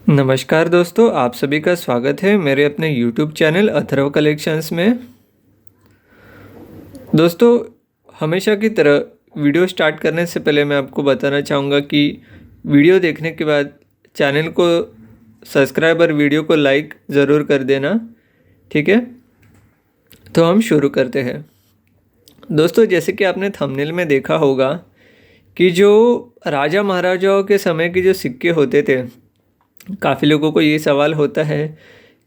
नमस्कार दोस्तों, आप सभी का स्वागत है मेरे अपने YouTube चैनल अथर्व कलेक्शंस में। दोस्तों, हमेशा की तरह वीडियो स्टार्ट करने से पहले मैं आपको बताना चाहूँगा कि वीडियो देखने के बाद चैनल को सब्सक्राइब और वीडियो को लाइक ज़रूर कर देना, ठीक है। तो हम शुरू करते हैं। दोस्तों, जैसे कि आपने थंबनेल में देखा होगा कि जो राजा महाराजाओं के समय के जो सिक्के होते थे, काफ़ी लोगों को ये सवाल होता है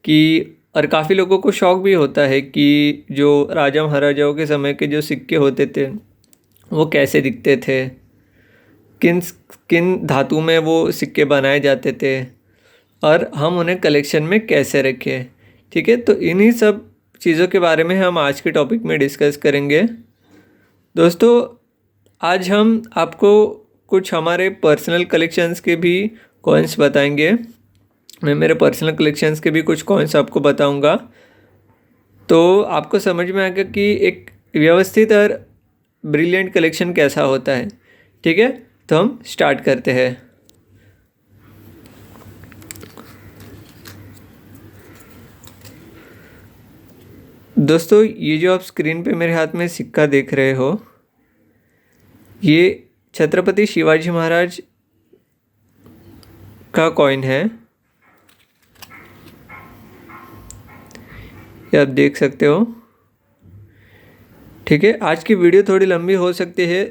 कि और काफ़ी लोगों को शौक़ भी होता है कि जो राजा महाराजाओं के समय के जो सिक्के होते थे वो कैसे दिखते थे, किन किन धातु में वो सिक्के बनाए जाते थे और हम उन्हें कलेक्शन में कैसे रखें, ठीक है। तो इन्हीं सब चीज़ों के बारे में हम आज के टॉपिक में डिस्कस करेंगे। दोस्तों, आज हम आपको कुछ हमारे पर्सनल कलेक्शंस के भी कॉइन्स बताएंगे। मैं मेरे पर्सनल कलेक्शंस के भी कुछ कॉइन्स आपको बताऊंगा, तो आपको समझ में आएगा कि एक व्यवस्थित और ब्रिलियंट कलेक्शन कैसा होता है, ठीक है। तो हम स्टार्ट करते हैं। दोस्तों, ये जो आप स्क्रीन पे मेरे हाथ में सिक्का देख रहे हो, ये छत्रपति शिवाजी महाराज का कॉइन है। ये आप देख सकते हो, ठीक है। आज की वीडियो थोड़ी लंबी हो सकती है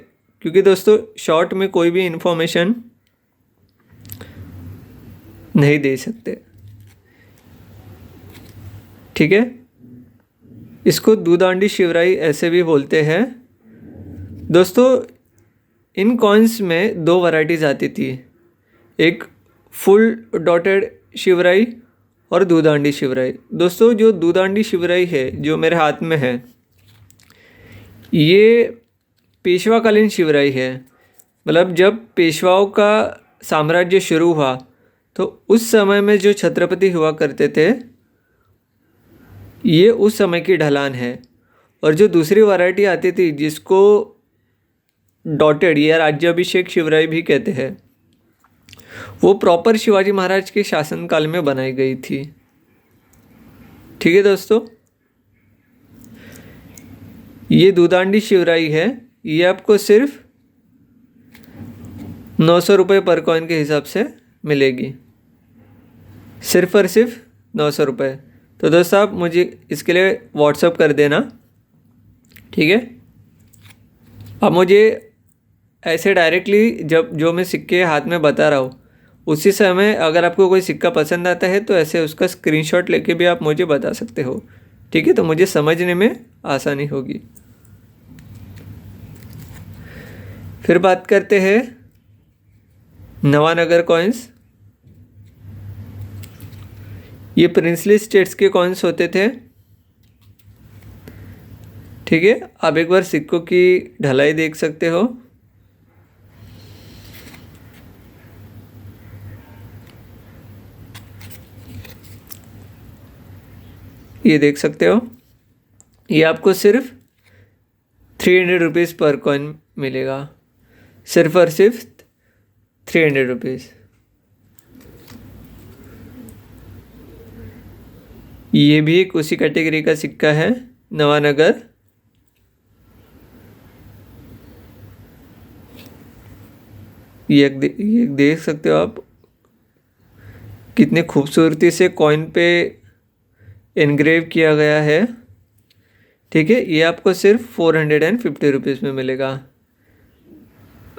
क्योंकि दोस्तों शॉर्ट में कोई भी इंफॉर्मेशन नहीं दे सकते, ठीक है। इसको दूधांडी शिवराई ऐसे भी बोलते हैं। दोस्तों, इन कॉइन्स में दो वैरायटीज़ आती थी, एक फुल डॉटेड शिवराई और दूधांडी शिवराई। दोस्तों, जो दूधांडी शिवराई है जो मेरे हाथ में है, ये पेशवाकालीन शिवराई है। मतलब जब पेशवाओं का साम्राज्य शुरू हुआ तो उस समय में जो छत्रपति हुआ करते थे, ये उस समय की ढलान है। और जो दूसरी वैरायटी आती थी जिसको डॉटेड या राज्याभिषेक शिवराई भी कहते हैं, वो प्रॉपर शिवाजी महाराज के शासनकाल में बनाई गई थी, ठीक है। दोस्तों, ये दूधांडी शिवराई है, ये आपको सिर्फ 900 रुपये पर कॉइन के हिसाब से मिलेगी, सिर्फ और सिर्फ 900 रुपये। तो दोस्तों, आप मुझे इसके लिए व्हाट्सअप कर देना, ठीक है। अब मुझे ऐसे डायरेक्टली जब जो मैं सिक्के हाथ में बता रहा हूँ उसी समय अगर आपको कोई सिक्का पसंद आता है तो ऐसे उसका स्क्रीनशॉट लेके भी आप मुझे बता सकते हो, ठीक है। तो मुझे समझने में आसानी होगी। फिर बात करते हैं नवानगर कॉइन्स। ये प्रिंसली स्टेट्स के कॉइन्स होते थे, ठीक है। आप एक बार सिक्कों की ढलाई देख सकते हो। ये देख सकते हो, ये आपको सिर्फ 300 रुपीज़ पर कॉइन मिलेगा, सिर्फ और सिर्फ 300 रुपीज़। ये भी एक उसी कैटेगरी का सिक्का है, नवानगर। ये देख सकते हो आप कितनी खूबसूरती से कॉइन पे इनग्रेव किया गया है, ठीक है। ये आपको सिर्फ 450 रुपीज़ में मिलेगा।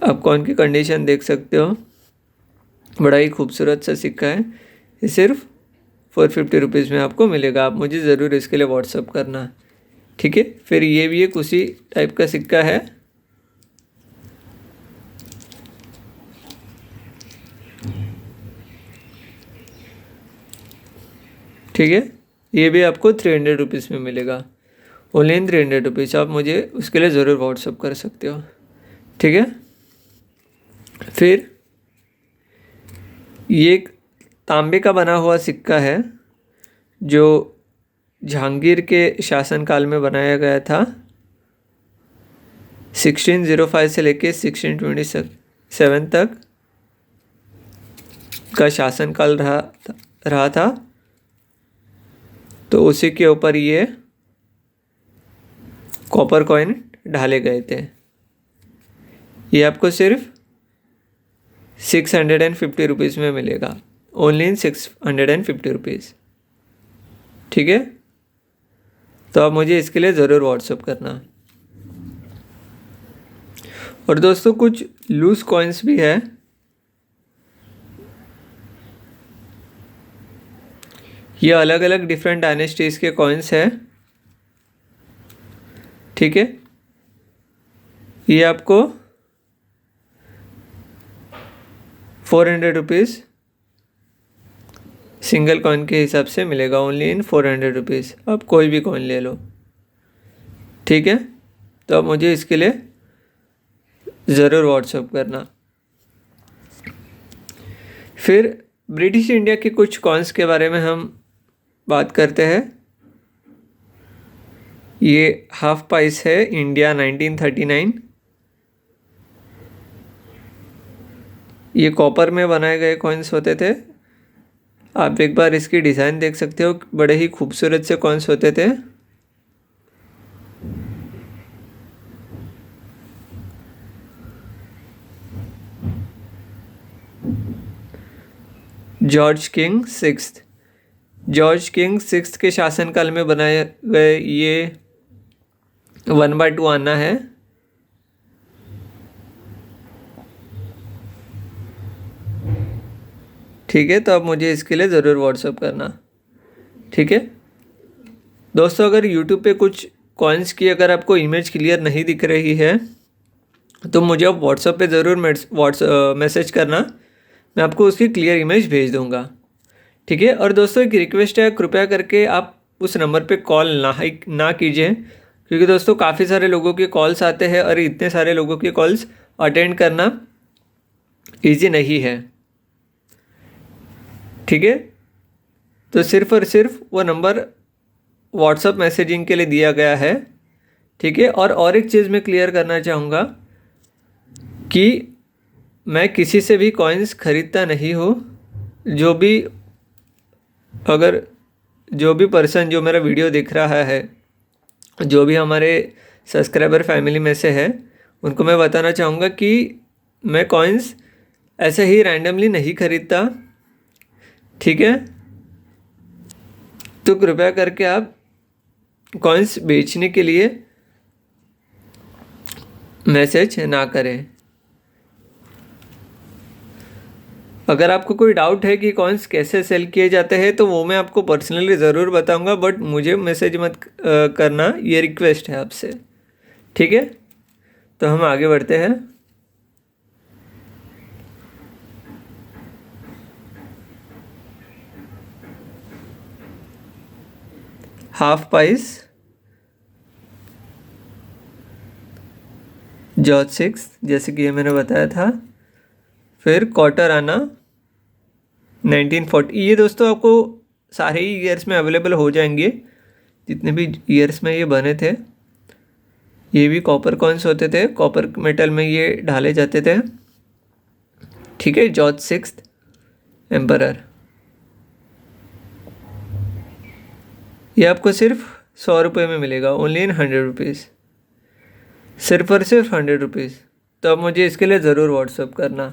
आप कॉइन की कंडीशन देख सकते हो, बड़ा ही खूबसूरत सा सिक्का है। ये सिर्फ 450 रुपीज़ में आपको मिलेगा। आप मुझे ज़रूर इसके लिए व्हाट्सअप करना, ठीक है। फिर ये भी एक उसी टाइप का सिक्का है, ठीक है। ये भी आपको 300 रुपीज़ में मिलेगा, ओनली इन 300 रुपीज़। आप मुझे उसके लिए ज़रूर व्हाट्सअप कर सकते हो, ठीक है। फिर ये एक तांबे का बना हुआ सिक्का है जो जहांगीर के शासनकाल में बनाया गया था, 1605 से लेके 1627 तक। का शासनकाल रहा था, तो उसी के ऊपर ये कॉपर कॉइन ढाले गए थे। ये आपको सिर्फ 650 रुपीज़ में मिलेगा, ओनली इन 650 रुपीज़। ठीक है, तो आप मुझे इसके लिए ज़रूर व्हाट्सअप करना। और दोस्तों कुछ लूज कॉइन्स भी है, ये अलग अलग डिफरेंट डायनेस्टीज़ के कॉइन्स हैं। ठीक है, ये आपको 400 रुपीज़ सिंगल कॉइन के हिसाब से मिलेगा, ओनली इन 400 रुपीज़। आप कोई भी कॉइन ले लो। ठीक है, तो आप मुझे इसके लिए ज़रूर व्हाट्सअप करना। फिर ब्रिटिश इंडिया के कुछ कॉइन्स के बारे में हम बात करते हैं। ये हाफ पाइस है, इंडिया 1939। ये कॉपर में बनाए गए कॉइन्स होते थे। आप एक बार इसकी डिज़ाइन देख सकते हो, बड़े ही खूबसूरत से कॉइन्स होते थे। जॉर्ज किंग सिक्स्थ के शासनकाल में बनाए गए ये 1/2 आना है। ठीक है, तो आप मुझे इसके लिए ज़रूर व्हाट्सअप करना। ठीक है दोस्तों, अगर यूट्यूब पे कुछ कॉइन्स की अगर आपको इमेज क्लियर नहीं दिख रही है तो मुझे आप व्हाट्सअप पे ज़रूर मैसेज करना, मैं आपको उसकी क्लियर इमेज भेज दूँगा। ठीक है, और दोस्तों एक रिक्वेस्ट है, कृपया करके आप उस नंबर पे कॉल ना कीजिए, क्योंकि दोस्तों काफ़ी सारे लोगों के कॉल्स आते हैं और इतने सारे लोगों के कॉल्स अटेंड करना ईजी नहीं है। ठीक है, तो सिर्फ़ और सिर्फ वो नंबर व्हाट्सअप मैसेजिंग के लिए दिया गया है। ठीक है, और एक चीज़ मैं क्लियर करना चाहूँगा कि मैं किसी से भी कॉइन्स ख़रीदता नहीं हूँ। जो भी पर्सन जो मेरा वीडियो देख रहा है, जो भी हमारे सब्सक्राइबर फैमिली में से है, उनको मैं बताना चाहूँगा कि मैं कॉइन्स ऐसे ही रैंडमली नहीं ख़रीदता। ठीक है, तो कृपया करके आप कॉइन्स बेचने के लिए मैसेज ना करें। अगर आपको कोई डाउट है कि कॉइन्स कैसे सेल किए जाते हैं तो वो मैं आपको पर्सनली ज़रूर बताऊंगा, बट मुझे मैसेज मत करना, ये रिक्वेस्ट है आपसे। ठीक है, तो हम आगे बढ़ते हैं। हाफ पाइस जॉर्ज सिक्स, जैसे कि ये मैंने बताया था। फिर क्वार्टर आना 1940। ये दोस्तों आपको सारे ही ईयर्स में अवेलेबल हो जाएंगे, जितने भी ईयर्स में ये बने थे। ये भी कॉपर कॉइन्स होते थे, कॉपर मेटल में ये ढाले जाते थे। ठीक है, जॉर्ज सिक्स एम्परर। ये आपको सिर्फ 100 रुपये में मिलेगा, ओनली इन 100 रुपीज़, सिर्फ और सिर्फ 100 रुपीज़। तो आप मुझे इसके लिए ज़रूर व्हाट्सअप करना।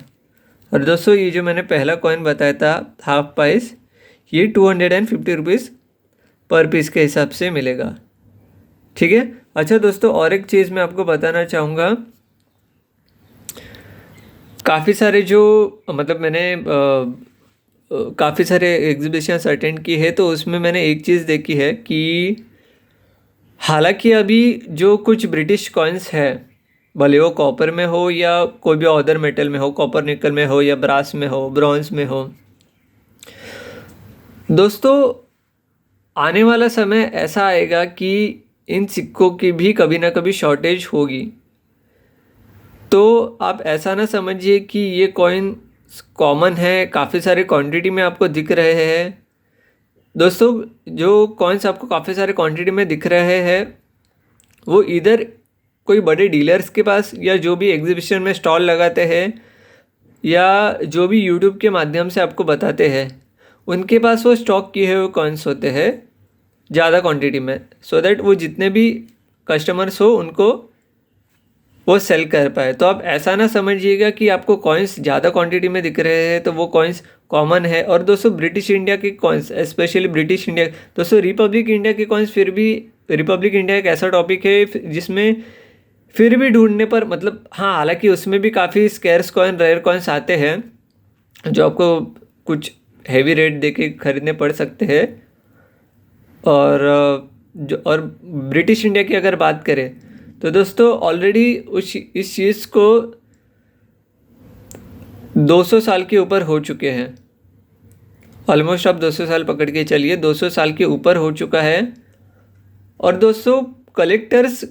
और दोस्तों ये जो मैंने पहला कॉइन बताया था हाफ पाइस, ये 250 रुपीज़ पर पीस के हिसाब से मिलेगा। ठीक है, अच्छा दोस्तों, और एक चीज़ मैं आपको बताना चाहूँगा। काफ़ी सारे मैंने काफ़ी सारे एग्जीबिशंस अटेंड की है, तो उसमें मैंने एक चीज़ देखी है कि हालांकि अभी जो कुछ ब्रिटिश कॉइन्स है, भले वो कॉपर में हो या कोई भी अदर मेटल में हो, कॉपर निकल में हो या ब्रास में हो, ब्रॉन्ज में हो, दोस्तों आने वाला समय ऐसा आएगा कि इन सिक्कों की भी कभी ना कभी शॉर्टेज होगी। तो आप ऐसा ना समझिए कि ये कॉइन कॉमन है, काफ़ी सारे क्वांटिटी में आपको दिख रहे हैं। दोस्तों जो कॉइन्स आपको काफ़ी सारे क्वांटिटी में दिख रहे हैं, वो इधर कोई बड़े डीलर्स के पास या जो भी एग्जीबिशन में स्टॉल लगाते हैं या जो भी यूट्यूब के माध्यम से आपको बताते हैं, उनके पास वो स्टॉक किए हुए कॉइन्स होते हैं ज़्यादा क्वांटिटी में, सो दैट वो जितने भी कस्टमर्स हो उनको वो सेल कर पाए। तो आप ऐसा ना समझिएगा कि आपको कॉइन्स ज़्यादा क्वांटिटी में दिख रहे हैं तो वो कॉइन्स कॉमन है। और दोस्तों ब्रिटिश इंडिया के कॉइन्स, स्पेशली ब्रिटिश इंडिया, दोस्तों रिपब्लिक इंडिया के कॉइन्स, फिर भी रिपब्लिक इंडिया एक ऐसा टॉपिक है जिसमें फिर भी ढूंढने पर मतलब हाँ, हालांकि उसमें भी काफ़ी स्कैर्स कॉइन, रेयर कॉइन्स आते हैं जो आपको कुछ हैवी रेट दे के खरीदने पड़ सकते हैं। और ब्रिटिश इंडिया की अगर बात करें तो दोस्तों ऑलरेडी इस चीज़ को 200 साल के ऊपर हो चुके हैं। ऑलमोस्ट आप 200 साल पकड़ के चलिए, 200 साल के ऊपर हो चुका है। और दोस्तों कलेक्टर्स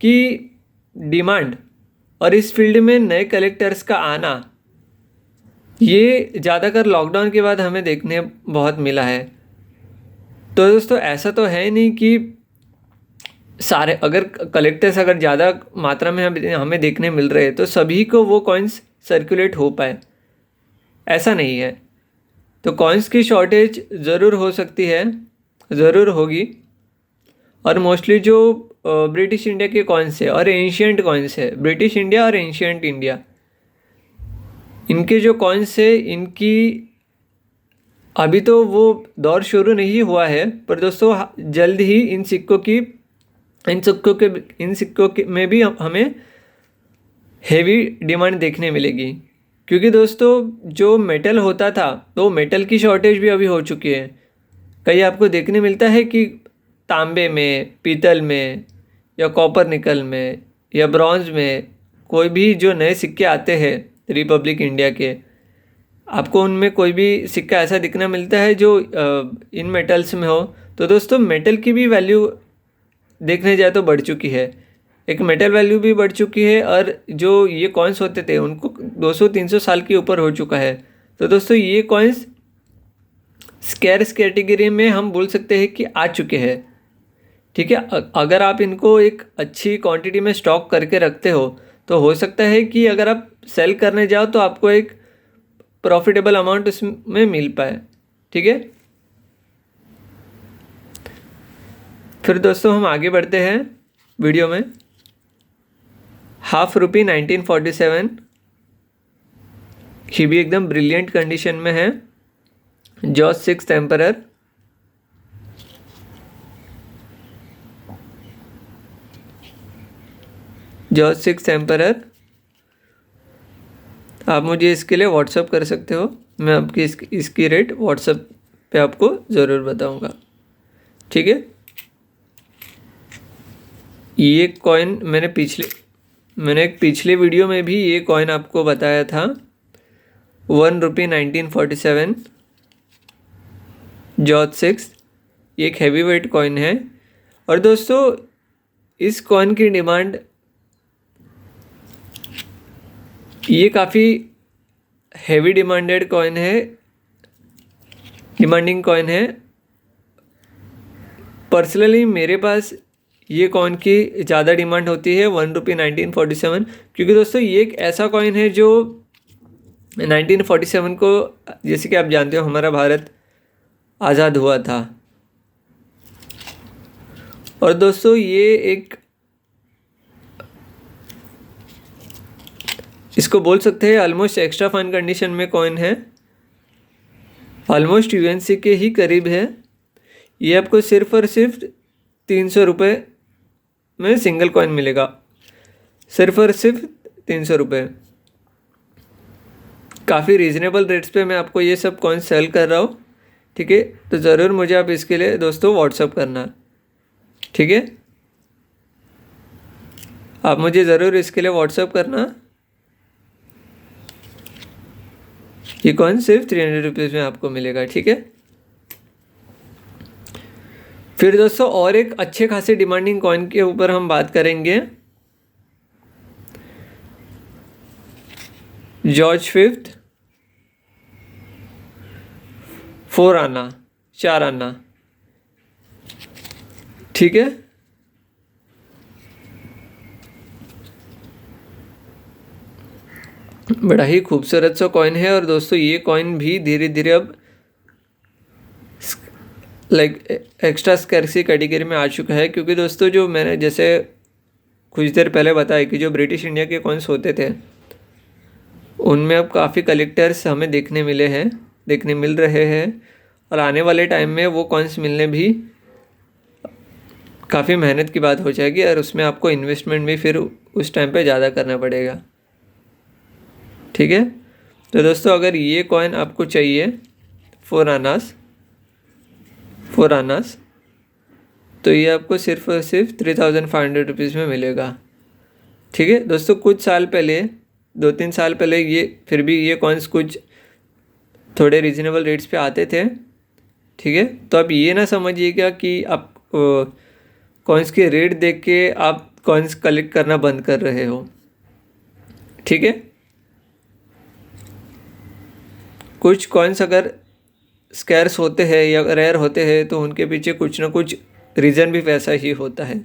की डिमांड और इस फील्ड में नए कलेक्टर्स का आना, ये ज़्यादातर लॉकडाउन के बाद हमें देखने बहुत मिला है। तो दोस्तों ऐसा तो है नहीं कि सारे, अगर कलेक्टर्स अगर ज़्यादा मात्रा में हमें देखने मिल रहे हैं तो सभी को वो कॉइन्स सर्कुलेट हो पाए, ऐसा नहीं है। तो कॉइन्स की शॉर्टेज ज़रूर हो सकती है, ज़रूर होगी। और मोस्टली जो ब्रिटिश इंडिया के कॉइन्स है और एंशियंट कॉइन्स है, ब्रिटिश इंडिया और एंशियंट इंडिया, इनके जो कॉइन्स है, इनकी अभी तो वो दौर शुरू नहीं हुआ है, पर दोस्तों जल्द ही इन सिक्कों के में भी हमें हेवी डिमांड देखने मिलेगी। क्योंकि दोस्तों जो मेटल होता था तो मेटल की शॉर्टेज भी अभी हो चुकी है। कहीं आपको देखने मिलता है कि तांबे में, पीतल में, या कॉपर निकल में, या ब्रॉन्ज में कोई भी जो नए सिक्के आते हैं रिपब्लिक इंडिया के, आपको उनमें कोई भी सिक्का ऐसा दिखना मिलता है जो इन मेटल्स में हो। तो दोस्तों मेटल की भी वैल्यू देखने जाए तो बढ़ चुकी है, एक मेटल वैल्यू भी बढ़ चुकी है। और जो ये कॉइन्स होते थे उनको 200-300 साल के ऊपर हो चुका है। तो दोस्तों ये कॉइन्स स्कैर्स कैटेगरी में हम बोल सकते हैं कि आ चुके हैं, ठीक है। अगर आप इनको एक अच्छी क्वांटिटी में स्टॉक करके रखते हो तो सकता है कि अगर आप सेल करने जाओ तो आपको एक प्रॉफिटेबल अमाउंट उसमें मिल पाए, ठीक है। फिर दोस्तों हम आगे बढ़ते हैं वीडियो में। ₹1/2 1947, ये भी एकदम ब्रिलियंट कंडीशन में है। जॉर्ज 6 एम्परर, जॉर्ज 6 एम्परर, आप मुझे इसके लिए व्हाट्सअप कर सकते हो, मैं आपकी इसकी रेट व्हाट्सअप पे आपको ज़रूर बताऊंगा, ठीक है। ये कॉइन मैंने एक पिछले वीडियो में भी ये कॉइन आपको बताया था, ₹1 1947, जॉर्ज 6, ये एक हैवी वेट कॉइन है। और दोस्तों इस कॉइन की डिमांड, ये काफ़ी हैवी डिमांडिंग कॉइन है। पर्सनली मेरे पास ये कॉइन की ज़्यादा डिमांड होती है, ₹1 1947, क्योंकि दोस्तों ये एक ऐसा कॉइन है जो 1947 को, जैसे कि आप जानते हो, हमारा भारत आज़ाद हुआ था। और दोस्तों ये एक, इसको बोल सकते हैं ऑलमोस्ट एक्स्ट्रा फाइन कंडीशन में कॉइन है, ऑलमोस्ट यूएनसी के ही करीब है। ये आपको सिर्फ और सिर्फ ₹300 में सिंगल कॉइन मिलेगा, सिर्फ और सिर्फ ₹300। काफ़ी रीज़नेबल रेट्स पे मैं आपको ये सब कॉइन सेल कर रहा हूँ, ठीक है। तो ज़रूर मुझे आप इसके लिए दोस्तों व्हाट्सअप करना, ठीक है। आप मुझे ज़रूर इसके लिए व्हाट्सअप करना। ये कॉइन सिर्फ ₹300 में आपको मिलेगा, ठीक है। फिर दोस्तों और एक अच्छे खासे डिमांडिंग कॉइन के ऊपर हम बात करेंगे, जॉर्ज 5, 4 आना, 4 आना, ठीक है। बड़ा ही खूबसूरत सा कॉइन है। और दोस्तों ये कॉइन भी धीरे धीरे अब लाइक एक्स्ट्रा स्कैर्सी कैटेगरी में आ चुका है, क्योंकि दोस्तों जो मैंने जैसे कुछ देर पहले बताया कि जो ब्रिटिश इंडिया के कॉइन्स होते थे उनमें अब काफ़ी कलेक्टर्स हमें देखने मिल रहे हैं। और आने वाले टाइम में वो कॉइन्स मिलने भी काफ़ी मेहनत की बात हो जाएगी, और उसमें आपको इन्वेस्टमेंट भी फिर उस टाइम पे ज़्यादा करना पड़ेगा। ठीक है, तो दोस्तों अगर ये कॉइन आपको चाहिए 4 आनास, तो ये आपको सिर्फ और सिर्फ 3500 रुपीज़ में मिलेगा। ठीक है दोस्तों, कुछ साल पहले 2-3 साल पहले ये फिर भी ये कॉइन्स कुछ थोड़े रीजनेबल रेट्स पे आते थे। ठीक है, तो आप ये ना समझिएगा कि आप कॉइन्स के रेट देख के आप कॉइन्स कलेक्ट करना बंद कर रहे हो। ठीक है, कुछ कॉइन्स अगर स्कैर्स होते हैं या रेयर होते हैं तो उनके पीछे कुछ ना कुछ रीज़न भी वैसा ही होता है।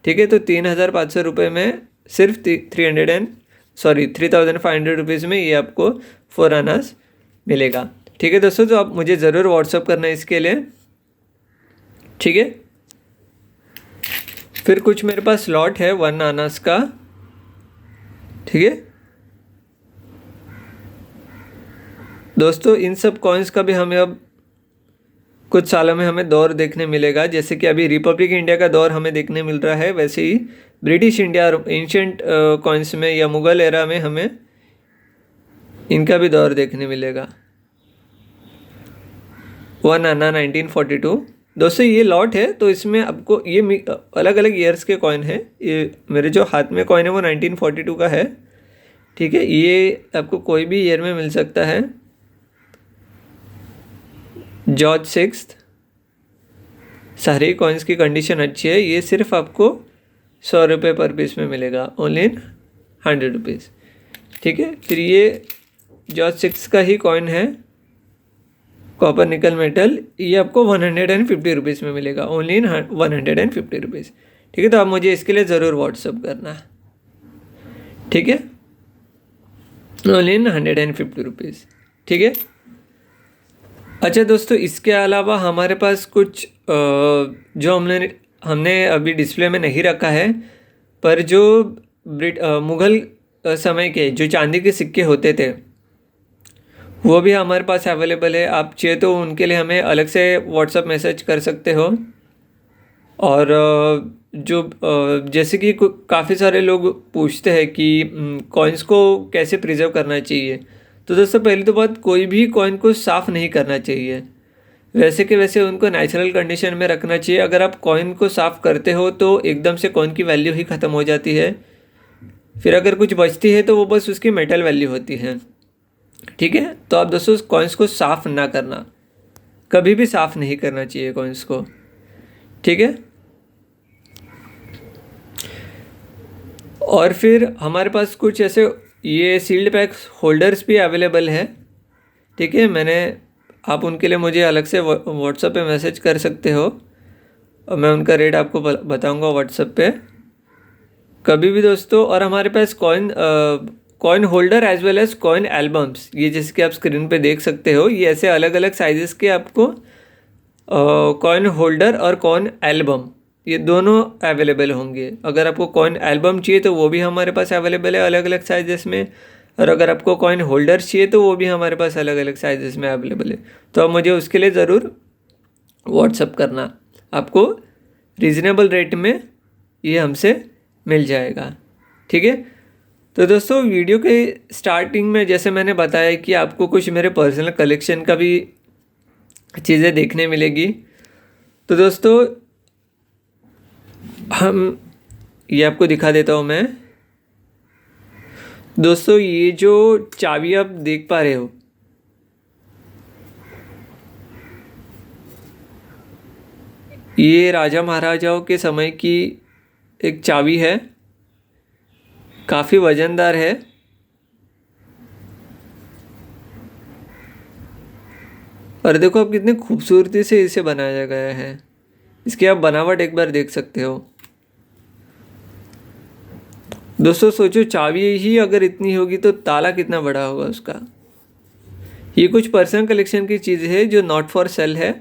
ठीक है, तो 3500 रुपये में सिर्फ 3500 रुपीज़ में ये आपको 4 आनास मिलेगा। ठीक है दोस्तों, तो आप मुझे ज़रूर व्हाट्सअप करना इसके लिए। ठीक है, फिर कुछ मेरे पास स्लॉट है 1 आनास का। ठीक है दोस्तों, इन सब कॉइन्स का भी हमें अब कुछ सालों में हमें दौर देखने मिलेगा। जैसे कि अभी रिपब्लिक इंडिया का दौर हमें देखने मिल रहा है, वैसे ही ब्रिटिश इंडिया एंशिएंट कॉइन्स में या मुग़ल एरा में हमें इनका भी दौर देखने मिलेगा। 1 आना 1942। दोस्तों ये लॉट है, तो इसमें आपको ये अलग अलग ईयर्स के कॉइन है। ये मेरे जो हाथ में कॉइन है वो 1942 का है। ठीक है, ये आपको कोई भी ईयर में मिल सकता है। जॉर्ज 6, सारे कॉइन्स की कंडीशन अच्छी है। ये सिर्फ आपको 100 रुपये पर पीस में मिलेगा, ओनली 100 रुपीज़। ठीक है, फिर ये जॉर्ज 6 का ही कॉइन है, कॉपर निकल मेटल। ये आपको 150 रुपीज़ में मिलेगा, ओनली 150 रुपीज़। ठीक है, तो आप मुझे इसके लिए ज़रूर व्हाट्सअप करना। ठीक है, ओनली 150 रुपीज़। ठीक है, अच्छा दोस्तों, इसके अलावा हमारे पास कुछ जो हमने अभी डिस्प्ले में नहीं रखा है, पर जो मुग़ल समय के जो चांदी के सिक्के होते थे वो भी हमारे पास अवेलेबल है। आप चाहे तो उनके लिए हमें अलग से व्हाट्सअप मैसेज कर सकते हो। और जो जैसे कि काफ़ी सारे लोग पूछते हैं कि कॉइन्स को कैसे प्रिजर्व करना चाहिए, तो दोस्तों पहली तो बात, कोई भी कॉइन को साफ़ नहीं करना चाहिए। वैसे के वैसे उनको नेचुरल कंडीशन में रखना चाहिए। अगर आप कॉइन को साफ़ करते हो तो एकदम से कॉइन की वैल्यू ही ख़त्म हो जाती है। फिर अगर कुछ बचती है तो वो बस उसकी मेटल वैल्यू होती है। ठीक है, तो आप दोस्तों कॉइन्स को साफ़ ना करना, कभी भी साफ़ नहीं करना चाहिए कॉइन्स को। ठीक है, और फिर हमारे पास कुछ ऐसे ये सील्ड पैक होल्डर्स भी अवेलेबल है। ठीक है, आप उनके लिए मुझे अलग से व्हाट्सएप पे मैसेज कर सकते हो, और मैं उनका रेट आपको बताऊंगा व्हाट्सएप पे कभी भी दोस्तों। और हमारे पास coin holder as well as coin albums, ये जैसे कि आप स्क्रीन पे देख सकते हो, ये ऐसे अलग अलग साइजेस के आपको कॉइन होल्डर और कॉइन एल्बम ये दोनों अवेलेबल होंगे। अगर आपको कॉइन एल्बम चाहिए तो वो भी हमारे पास अवेलेबल है अलग अलग साइजेस में, और अगर आपको कॉइन होल्डर चाहिए तो वो भी हमारे पास अलग अलग साइजेस में अवेलेबल है। तो आप मुझे उसके लिए ज़रूर व्हाट्सअप करना, आपको रीज़नेबल रेट में ये हमसे मिल जाएगा। ठीक है, तो दोस्तों वीडियो के स्टार्टिंग में जैसे मैंने बताया कि आपको कुछ मेरे पर्सनल कलेक्शन का भी चीज़ें देखने मिलेगी। तो दोस्तों ये आपको दिखा देता हूँ मैं। दोस्तों ये जो चाबी आप देख पा रहे हो, ये राजा महाराजाओं के समय की एक चाबी है, काफ़ी वजनदार है। और देखो आप कितनी खूबसूरती से इसे बनाया गया है, इसकी आप बनावट एक बार देख सकते हो। दोस्तों सोचो, चाबी ही अगर इतनी होगी तो ताला कितना बड़ा होगा उसका। ये कुछ पर्सनल कलेक्शन की चीज़ है जो नॉट फॉर सेल है,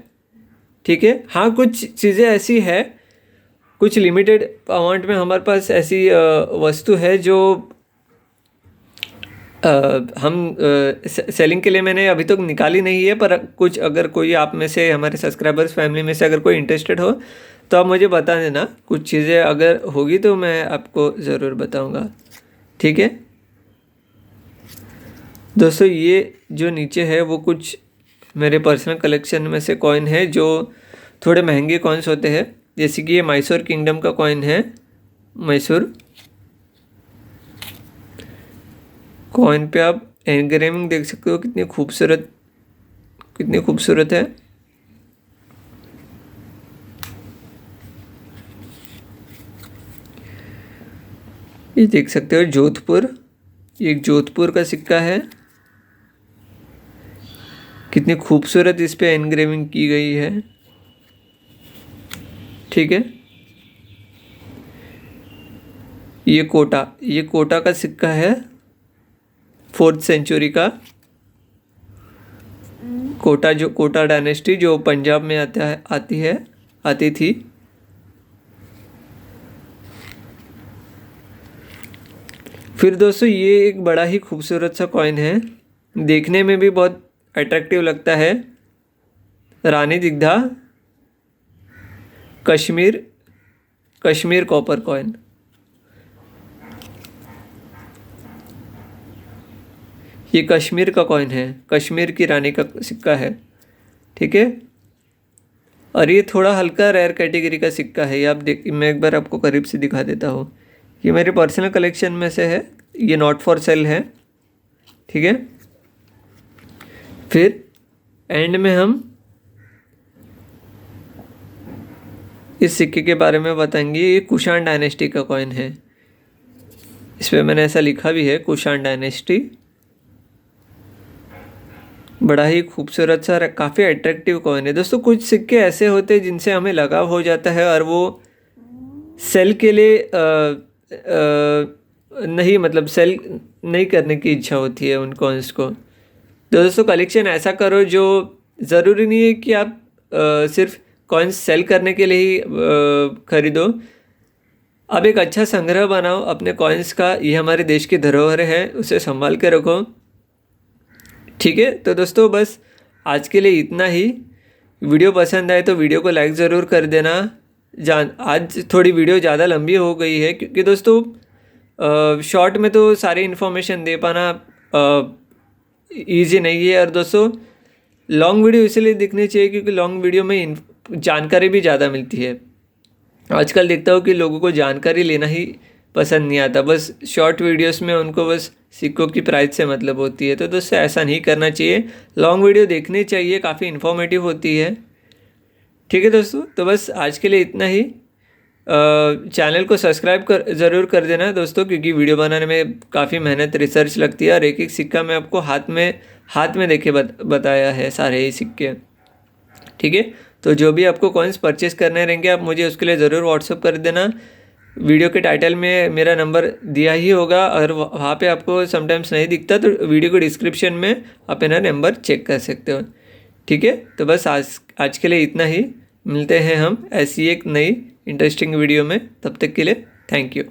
ठीक है। हाँ, कुछ चीज़ें ऐसी है, कुछ लिमिटेड अमाउंट में हमारे पास ऐसी वस्तु है जो हम सेलिंग के लिए मैंने अभी तक निकाली नहीं है, पर कुछ अगर कोई आप में से, हमारे सब्सक्राइबर्स फैमिली में से अगर कोई इंटरेस्टेड हो तो आप मुझे बता देना। कुछ चीज़ें अगर होगी तो मैं आपको ज़रूर बताऊंगा, ठीक है। दोस्तों ये जो नीचे है वो कुछ मेरे पर्सनल कलेक्शन में से कॉइन है जो थोड़े महंगे कॉइन्स होते हैं। जैसे कि ये मैसूर किंगडम का कॉइन है। मैसूर कॉइन पे आप एनग्रेविंग देख सकते हो, कितनी खूबसूरत है। ये देख सकते हो जोधपुर, ये एक जोधपुर का सिक्का है। कितनी खूबसूरत इस पे एनग्रेविंग की गई है, ठीक है। ये कोटा का सिक्का है, 4th सेंचुरी का। कोटा डायनेस्टी जो पंजाब में आती थी। फिर दोस्तों ये एक बड़ा ही खूबसूरत सा कॉइन है, देखने में भी बहुत अट्रैक्टिव लगता है। रानी दिग्धा कश्मीर कॉपर कॉइन। ये कश्मीर का कॉइन है, कश्मीर की रानी का सिक्का है, ठीक है। और ये थोड़ा हल्का रेयर कैटेगरी का सिक्का है। ये आप मैं एक बार आपको करीब से दिखा देता हूँ। ये मेरे पर्सनल कलेक्शन में से है, ये नॉट फॉर सेल है, ठीक है। फिर एंड में हम इस सिक्के के बारे में बताएंगे। ये कुषाण डायनेस्टी का कॉइन है, इस पर मैंने ऐसा लिखा भी है, कुषाण डायनेस्टी। बड़ा ही खूबसूरत सा, काफ़ी अट्रैक्टिव कॉइन है। दोस्तों कुछ सिक्के ऐसे होते हैं जिनसे हमें लगाव हो जाता है और वो सेल के लिए नहीं, मतलब सेल नहीं करने की इच्छा होती है उन कॉइन्स को। तो दोस्तों कलेक्शन ऐसा करो जो ज़रूरी नहीं है कि आप सिर्फ कॉइन्स सेल करने के लिए ही खरीदो। आप एक अच्छा संग्रह बनाओ अपने कॉइन्स का। ये हमारे देश की धरोहर है, उसे संभाल के रखो, ठीक है। तो दोस्तों बस आज के लिए इतना ही। वीडियो पसंद आए तो वीडियो को लाइक ज़रूर कर देना। आज थोड़ी वीडियो ज़्यादा लंबी हो गई है क्योंकि दोस्तों शॉर्ट में तो सारी इन्फॉर्मेशन दे पाना ईजी नहीं है। और दोस्तों लॉन्ग वीडियो इसलिए दिखनी चाहिए क्योंकि लॉन्ग वीडियो में जानकारी भी ज़्यादा मिलती है। आजकल देखता हूँ कि लोगों को जानकारी लेना ही पसंद नहीं आता, बस शॉर्ट वीडियोस में उनको बस सिक्कों की प्राइस से मतलब होती है। तो दोस्तों ऐसा नहीं करना चाहिए, लॉन्ग वीडियो देखनी चाहिए, काफ़ी इन्फॉर्मेटिव होती है, ठीक है दोस्तों। तो बस आज के लिए इतना ही। चैनल को सब्सक्राइब ज़रूर कर देना दोस्तों, क्योंकि वीडियो बनाने में काफ़ी मेहनत रिसर्च लगती है और एक एक सिक्का मैं आपको हाथ में देके बताया है सारे ही सिक्के, ठीक है। तो जो भी आपको कॉइन्स परचेस करने रहेंगे आप मुझे उसके लिए ज़रूर व्हाट्सअप कर देना। वीडियो के टाइटल में मेरा नंबर दिया ही होगा और वहाँ पे आपको समटाइम्स नहीं दिखता तो वीडियो के डिस्क्रिप्शन में आप मेरा नंबर चेक कर सकते हो, ठीक है। तो बस आज के लिए इतना ही। मिलते हैं हम ऐसी एक नई इंटरेस्टिंग वीडियो में, तब तक के लिए थैंक यू।